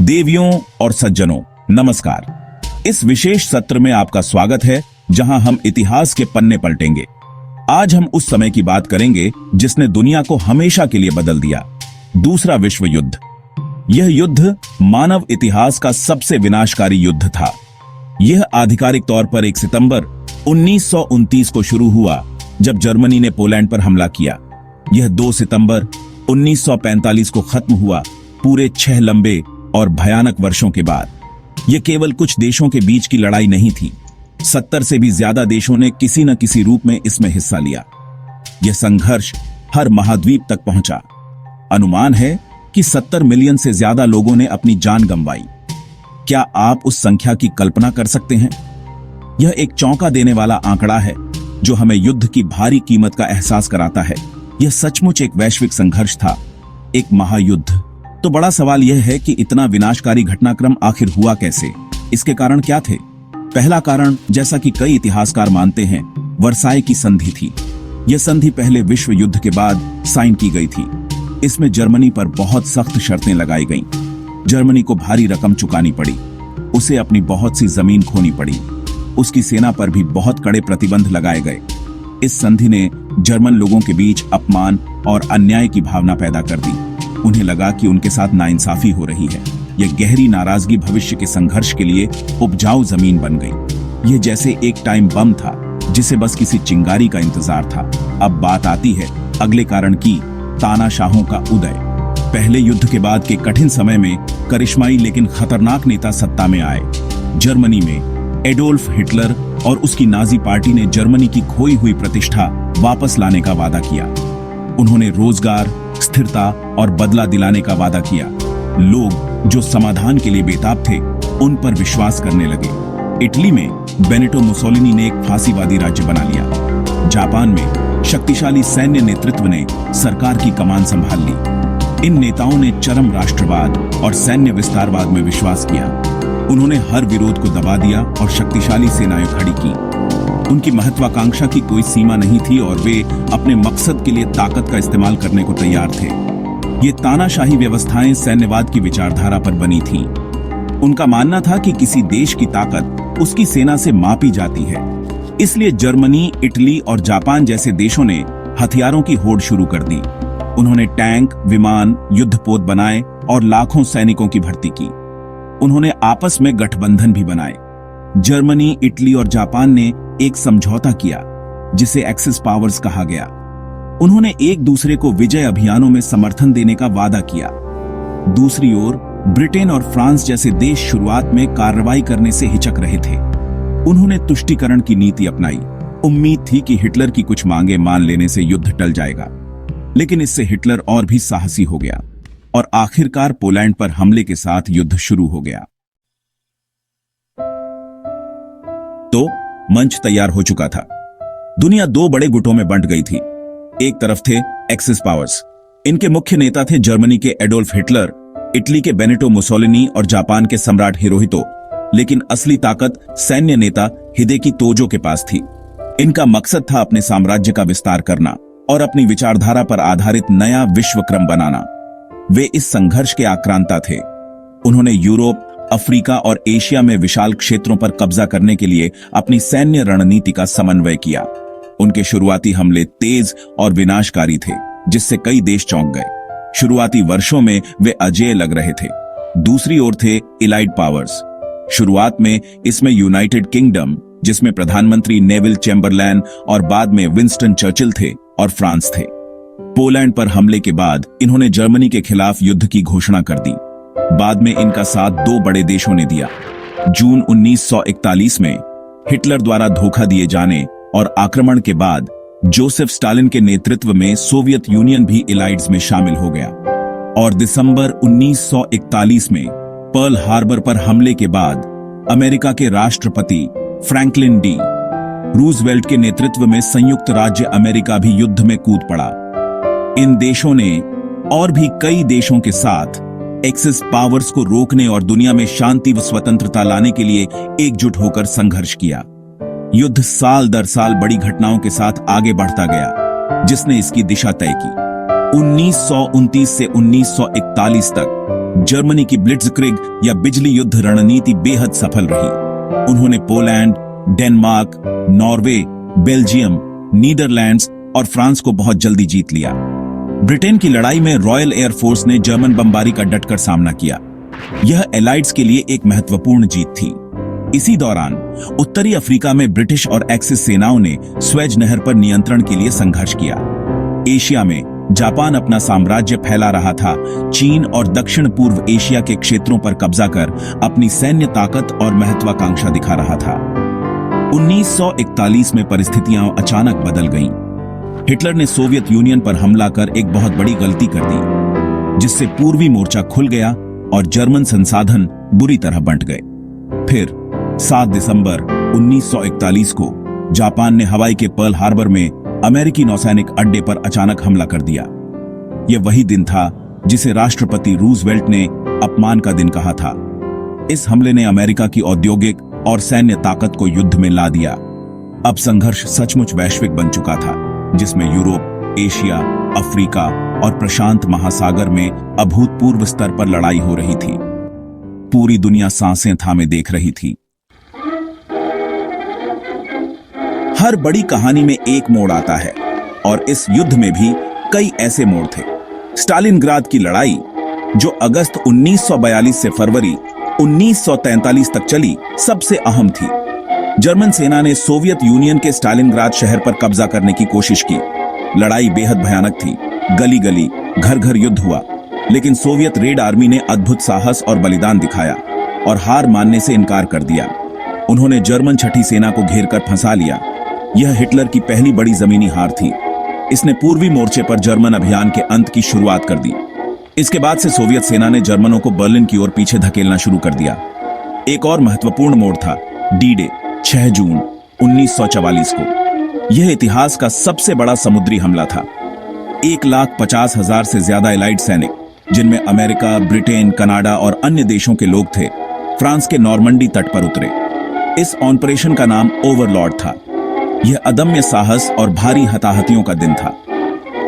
देवियों और सज्जनों, नमस्कार। इस विशेष सत्र में आपका स्वागत है, जहां हम इतिहास के पन्ने पलटेंगे। आज हम उस समय की बात करेंगे जिसने दुनिया को हमेशा के लिए बदल दिया, दूसरा विश्व युद्ध। यह युद्ध मानव इतिहास का सबसे विनाशकारी युद्ध था। यह आधिकारिक तौर पर 1 सितंबर 1929 को शुरू हुआ, जब जर्मनी ने पोलैंड पर हमला किया। यह 2 सितंबर 1945 को खत्म हुआ, पूरे 6 लंबे और भयानक वर्षों के बाद। यह केवल कुछ देशों के बीच की लड़ाई नहीं थी, 70 से भी ज्यादा देशों ने किसी न किसी रूप में इसमें हिस्सा लिया। यह संघर्ष हर महाद्वीप तक पहुंचा। अनुमान है कि 70 मिलियन से ज्यादा लोगों ने अपनी जान गंवाई। क्या आप उस संख्या की कल्पना कर सकते हैं? यह एक चौंका देने वाला आंकड़ा है, जो हमें युद्ध की भारी कीमत का एहसास कराता है। यह सचमुच एक वैश्विक संघर्ष था, एक महायुद्ध। तो बड़ा सवाल यह है कि इतना विनाशकारी घटनाक्रम आखिर हुआ कैसे? इसके कारण क्या थे? पहला कारण, जैसा कि कई इतिहासकार मानते हैं, वर्साई की संधि थी। यह संधि पहले विश्व युद्ध के बाद साइन की गई थी। इसमें जर्मनी पर बहुत सख्त शर्तें लगाई गईं। जर्मनी को भारी रकम चुकानी पड़ी, उसे अपनी बहुत सी जमीन खोनी पड़ी, उसकी सेना पर भी बहुत कड़े प्रतिबंध लगाए गए। इस संधि ने जर्मन लोगों के बीच अपमान और अन्याय की भावना पैदा कर दी। उन्हें लगा कि उनके साथ नाइंसाफी हो रही है। यह गहरी नाराजगी भविष्य के संघर्ष के लिए उपजाऊ जमीन बन गई। यह जैसे एक टाइम बम था, जिसे बस किसी चिंगारी का इंतजार था। अब बात आती है अगले कारण की, तानाशाहों का उदय। पहले युद्ध के बाद के कठिन समय में करिश्माई लेकिन खतरनाक नेता सत्ता में आए। जर्मनी में एडोल्फ हिटलर और उसकी नाजी पार्टी ने जर्मनी की खोई हुई प्रतिष्ठा वापस लाने का वादा किया। उन्होंने रोजगार, स्थिरता और बदला दिलाने का वादा किया। लोग जो समाधान के लिए बेताब थे, उन पर विश्वास करने लगे। इटली में बेनिटो मुसोलिनी ने एक फांसीवादी राज्य बना लिया। जापान में शक्तिशाली सैन्य नेतृत्व ने सरकार की कमान संभाल ली। इन नेताओं ने चरम राष्ट्रवाद और सैन्य विस्तारवाद में विश्वास किया। उन्होंने हर विरोध को दबा दिया और शक्तिशाली सेनाएं खड़ी की। उनकी महत्वाकांक्षा की कोई सीमा नहीं थी और वे अपने मकसद के लिए ताकत का इस्तेमाल करने को तैयार थे। ये तानाशाही व्यवस्थाएं सैन्यवाद की विचारधारा पर बनी थीं। उनका मानना था कि किसी देश की ताकत उसकी सेना से मापी जाती है। इसलिए जर्मनी, इटली और जापान जैसे देशों ने हथियारों की होड़ शुरू कर दी। उन्होंने टैंक, विमान, युद्धपोत बनाए और लाखों सैनिकों की भर्ती की। उन्होंने आपस में गठबंधन भी बनाए। जर्मनी, इटली और जापान ने एक समझौता किया, जिसे एक्सिस पावर्स कहा गया। उन्होंने एक दूसरे को विजय अभियानों में समर्थन देने का वादा किया। दूसरी ओर ब्रिटेन और फ्रांस जैसे देश शुरुआत में कार्रवाई करने से हिचक रहे थे। उन्होंने तुष्टीकरण की नीति अपनाई। उम्मीद थी कि हिटलर की कुछ मांगे मान लेने से युद्ध टल जाएगा, लेकिन इससे हिटलर और भी साहसी हो गया और आखिरकार पोलैंड पर हमले के साथ युद्ध शुरू हो गया। तो मंच तैयार हो चुका था। दुनिया 2 बड़े गुटों में बंट गई थी। एक तरफ थे एक्सिस पावर्स। इनके मुख्य नेता थे जर्मनी के एडोल्फ हिटलर, इटली के बेनिटो मुसोलिनी और जापान के सम्राट हिरोहितो। लेकिन असली ताकत सैन्य नेता हिदेकी तोजो के पास थी। इनका मकसद था अपने साम्राज्य का विस्तार करना और अपनी विचारधारा पर आधारित नया विश्व क्रम बनाना। वे इस संघर्ष के आक्रांता थे। उन्होंने यूरोप, अफ्रीका और एशिया में विशाल क्षेत्रों पर कब्जा करने के लिए अपनी सैन्य रणनीति का समन्वय किया। उनके शुरुआती हमले तेज और विनाशकारी थे, जिससे कई देश चौंक गए। शुरुआती वर्षों में वे अजेय लग रहे थे। दूसरी ओर थे एलाइड पावर्स। शुरुआत में इसमें यूनाइटेड किंगडम, जिसमें प्रधानमंत्री नेविल चैम्बरलैन और बाद में विंस्टन चर्चिल थे, और फ्रांस थे। पोलैंड पर हमले के बाद इन्होंने जर्मनी के खिलाफ युद्ध की घोषणा कर दी। बाद में इनका साथ 2 बड़े देशों ने दिया। जून 1941 में हिटलर द्वारा धोखा दिए जाने और आक्रमण के बाद जोसेफ स्टालिन के नेतृत्व में सोवियत यूनियन भी एलाइड्स में शामिल हो गया। और दिसंबर 1941 में पर्ल हार्बर पर हमले के बाद अमेरिका के राष्ट्रपति फ्रैंकलिन डी रूजवेल्ट के नेतृत्व में संयुक्त राज्य अमेरिका भी युद्ध में कूद पड़ा। इन देशों ने और भी कई देशों के साथ एक्सिस पावर्स को रोकने और दुनिया में शांति व स्वतंत्रता लाने के लिए एकजुट होकर संघर्ष किया। युद्ध साल दर साल बड़ी घटनाओं के साथ आगे बढ़ता गया, जिसने इसकी दिशा तय की। 1929 से 1941 तक जर्मनी की ब्लिट्जक्रिग या बिजली युद्ध रणनीति बेहद सफल रही। उन्होंने Poland, Denmark, Norway, Belgium, Netherlands और फ्रांस को बहुत जल्दी जीत लिया। ब्रिटेन की लड़ाई में रॉयल एयर फोर्स ने जर्मन बमबारी का डटकर सामना किया। यह एलाइड्स के लिए एक महत्वपूर्ण जीत थी। इसी दौरान उत्तरी अफ्रीका में ब्रिटिश और एक्सिस सेनाओं ने स्वेज नहर पर नियंत्रण के लिए संघर्ष किया। एशिया में जापान अपना साम्राज्य फैला रहा था। चीन और दक्षिण पूर्व एशिया के क्षेत्रों पर कब्जा कर अपनी सैन्य ताकत और महत्वाकांक्षा दिखा रहा था। 1941 में परिस्थितियां अचानक बदल गईं। हिटलर ने सोवियत यूनियन पर हमला कर एक बहुत बड़ी गलती कर दी, जिससे पूर्वी मोर्चा खुल गया और जर्मन संसाधन बुरी तरह बंट गए। फिर 7 दिसंबर 1941 को जापान ने हवाई के पर्ल हार्बर में अमेरिकी नौसैनिक अड्डे पर अचानक हमला कर दिया। यह वही दिन था जिसे राष्ट्रपति रूजवेल्ट ने अपमान का दिन कहा था। इस हमले ने अमेरिका की औद्योगिक और सैन्य ताकत को युद्ध में ला दिया। अब संघर्ष सचमुच वैश्विक बन चुका था, जिसमें यूरोप, एशिया, अफ्रीका और प्रशांत महासागर में अभूतपूर्व स्तर पर लड़ाई हो रही थी। पूरी दुनिया सांसें थामे देख रही थी। हर बड़ी कहानी में एक मोड़ आता है और इस युद्ध में भी कई ऐसे मोड़ थे। स्टालिनग्राद की लड़ाई, जो अगस्त 1942 से फरवरी 1943 तक चली, सबसे अहम थी। जर्मन सेना ने सोवियत यूनियन के स्टालिनग्राद शहर पर कब्जा करने की कोशिश की। लड़ाई बेहद भयानक थी। गली गली, घर घर युद्ध हुआ, लेकिन सोवियत रेड आर्मी ने अद्भुत साहस और बलिदान दिखाया और हार मानने से इनकार कर दिया। उन्होंने जर्मन छठी सेना को घेर कर फंसा लिया। यह हिटलर की पहली बड़ी जमीनी हार थी। इसने पूर्वी मोर्चे पर जर्मन अभियान के अंत की शुरुआत कर दी। इसके बाद से सोवियत सेना ने जर्मनों को बर्लिन की ओर पीछे धकेलना शुरू कर दिया। एक और महत्वपूर्ण मोड़ था डी डे, 6 जून 1944 को। यह इतिहास का सबसे बड़ा समुद्री हमला था। 1,50,000 से ज्यादा एलाइड सैनिक, जिनमें अमेरिका, ब्रिटेन, कनाडा और अन्य देशों के लोग थे, फ्रांस के नॉर्मंडी तट पर उतरे। इस ऑपरेशन का नाम ओवरलॉर्ड था। यह अदम्य साहस और भारी हताहतियों का दिन था।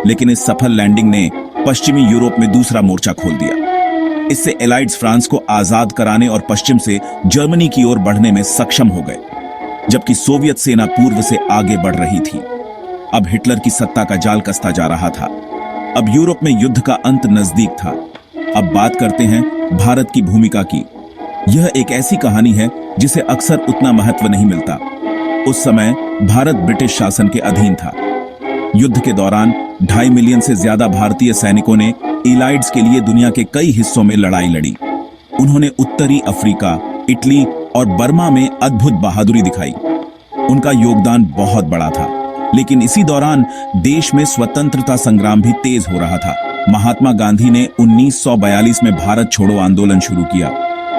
लेकिन इस सफल लैंडिंग ने पश्चिमी यूरोप में दूसरा मोर्चा खोल दिया। इससे एलाइड्स फ्रांस को आजाद कराने और पश्चिम से जर्मनी की ओर बढ़ने में सक्षम हो गए, जबकि सोवियत सेना पूर्व से आगे बढ़ रही थी। अब हिटलर की सत्ता का जाल कसता जा रहा था। अब यूरोप में युद्ध का अंत नजदीक था। अब बात करते हैं भारत की भूमिका की। यह एक ऐसी कहानी है जिसे अक्सर उतना महत्व नहीं मिलता। उस समय भारत ब्रिटिश शासन के अधीन था। युद्ध के दौरान 2.5 मिलियन से ज्यादा भारतीय सैनिकों ने एलाइड्स के लिए दुनिया के कई हिस्सों में लड़ाई लड़ी। उन्होंने उत्तरी अफ्रीका, इटली और बर्मा में अद्भुत बहादुरी दिखाई। उनका योगदान बहुत बड़ा था। लेकिन इसी दौरान देश में स्वतंत्रता संग्राम भी तेज हो रहा था। महात्मा गांधी ने 1942 में भारत छोड़ो आंदोलन शुरू किया,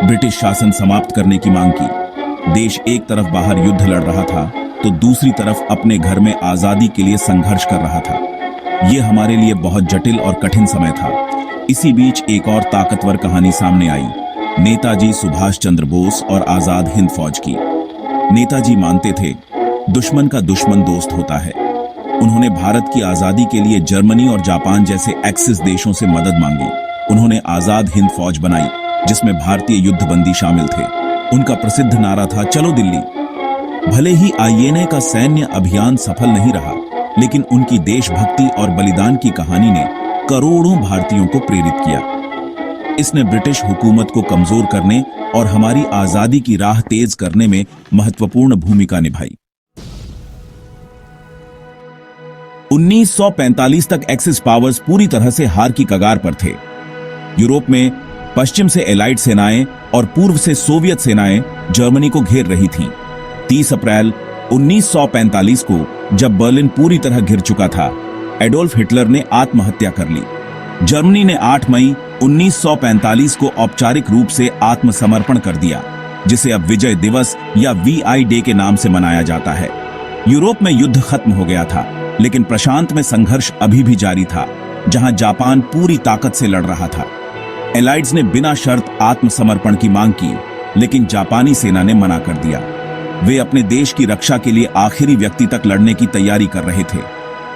ब्रिटिश शासन समाप्त करने की मांग की। देश एक तरफ बाहर युद्ध लड़ रहा था तो दूसरी तरफ अपने घर में आजादी के लिए संघर्ष कर रहा था। यह हमारे लिए बहुत जटिल और कठिन समय था। इसी बीच एक और ताकतवर कहानी सामने आई, नेताजी सुभाष चंद्र बोस और आजाद हिंद फौज की। नेताजी मानते थे दुश्मन का दुश्मन दोस्त होता है। उन्होंने भारत की आजादी के लिए जर्मनी और जापान जैसे एक्सिस देशों से मदद मांगी। उन्होंने आजाद हिंद फौज बनाई, जिसमें भारतीय युद्धबंदी शामिल थे। उनका प्रसिद्ध नारा था, चलो दिल्ली। भले ही आईएनए का सैन्य अभियान सफल नहीं रहा, लेकिन उनकी देशभक्ति और बलिदान की कहानी ने करोड़ों भारतीयों को प्रेरित किया। इसने ब्रिटिश हुकूमत को कमजोर करने और हमारी आजादी की राह तेज करने में महत्वपूर्ण भूमिका निभाई। 1945 तक एक्सिस पावर्स पूरी तरह से हार की कगार पर थे। यूरोप में पश्चिम से एलाइड सेनाएं और पूर्व से सोवियत सेनाएं जर्मनी को घेर रही थीं। 30 अप्रैल 1945 को जब बर्लिन पूरी तरह घिर चुका था, एडोल्फ हिटलर ने आत्महत्या कर ली। जर्मनी ने 8 मई 1945 को औपचारिक रूप से आत्मसमर्पण कर दिया, जिसे अब विजय दिवस या वीआई डे के नाम से मनाया जाता है। यूरोप में युद्ध खत्म हो गया था, लेकिन प्रशांत में संघर्ष अभी भी जारी था, जहां जापान पूरी ताकत से लड़ रहा था। एलाइड्स ने बिना शर्त आत्मसमर्पण की मांग की, लेकिन जापानी सेना ने मना कर दिया। वे अपने देश की रक्षा के लिए आखिरी व्यक्ति तक लड़ने की तैयारी कर रहे थे,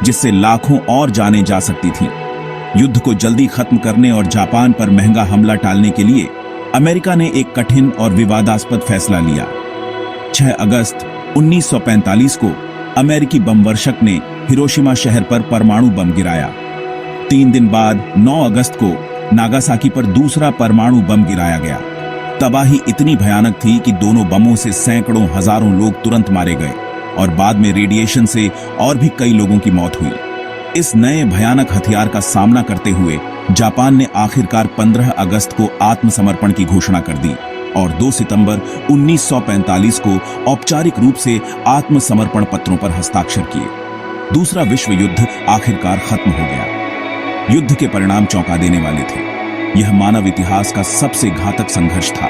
जिससे लाखों और जानें जा सकती थीं। युद्ध को जल्दी खत्म करने और जापान पर महंगा हमला टालने के लिए अमेरिका ने एक कठिन और विवादास्पद फैसला लिया। 6 अगस्त 1945 को अमेरिकी बमवर्षक ने हिरोशिमा शहर पर परमाणु बम गिराया। 3 दिन बाद 9 अगस्त को नागासाकी पर दूसरा परमाणु बम गिराया गया। तबाही इतनी भयानक थी कि दोनों बमों से सैकड़ों हजारों लोग तुरंत मारे गए और बाद में रेडिएशन से और भी कई लोगों की मौत हुई। इस नए भयानक हथियार का सामना करते हुए जापान ने आखिरकार 15 अगस्त को आत्मसमर्पण की घोषणा कर दी और 2 सितंबर 1945 को औपचारिक रूप से आत्मसमर्पण पत्रों पर हस्ताक्षर किए। दूसरा विश्व युद्ध आखिरकार खत्म हो गया। युद्ध के परिणाम चौंका देने वाले थे। यह मानव इतिहास का सबसे घातक संघर्ष था।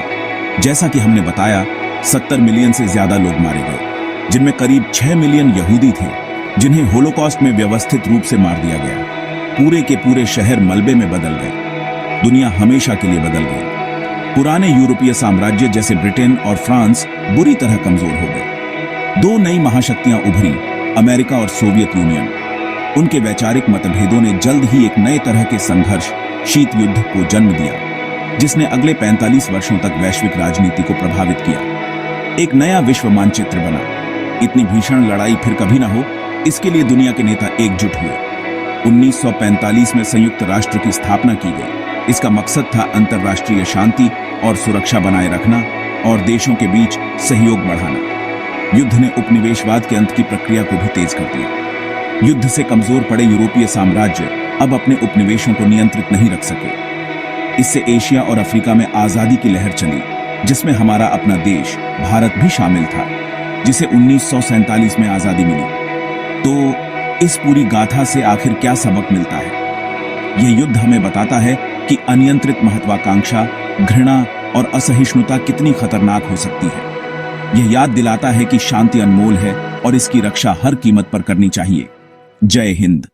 जैसा कि हमने बताया, 70 मिलियन से ज्यादा लोग मारे गए, जिनमें करीब 6 मिलियन यहूदी थे जिन्हें होलोकॉस्ट में व्यवस्थित रूप से मार दिया गया। पूरे के पूरे शहर मलबे में बदल गए। दुनिया हमेशा के लिए बदल गई। पुराने यूरोपीय साम्राज्य जैसे ब्रिटेन और फ्रांस बुरी तरह कमजोर हो गए। 2 नई महाशक्तियां उभरी, अमेरिका और सोवियत यूनियन। उनके वैचारिक मतभेदों ने जल्द ही एक नए तरह के संघर्ष, शीत युद्ध को जन्म दिया, जिसने अगले 45 वर्षों तक वैश्विक राजनीति को प्रभावित किया। एक नया विश्व मानचित्र बना। इतनी भीषण लड़ाई फिर कभी ना हो, इसके लिए दुनिया के नेता एकजुट हुए। 1945 में संयुक्त राष्ट्र की स्थापना की गई। इसका मकसद था अंतर्राष्ट्रीय शांति और सुरक्षा बनाए रखना और देशों के बीच सहयोग बढ़ाना। युद्ध ने उपनिवेशवाद के अंत की प्रक्रिया को भी तेज कर दिया। युद्ध से कमजोर पड़े यूरोपीय साम्राज्य अब अपने उपनिवेशों को नियंत्रित नहीं रख सके। इससे एशिया और अफ्रीका में आजादी की लहर चली, जिसमें हमारा अपना देश भारत भी शामिल था, जिसे 1947 में आजादी मिली। तो इस पूरी गाथा से आखिर क्या सबक मिलता है? यह युद्ध हमें बताता है कि अनियंत्रित महत्वाकांक्षा, घृणा और असहिष्णुता कितनी खतरनाक हो सकती है। यह याद दिलाता है कि शांति अनमोल है और इसकी रक्षा हर कीमत पर करनी चाहिए। जय हिंद।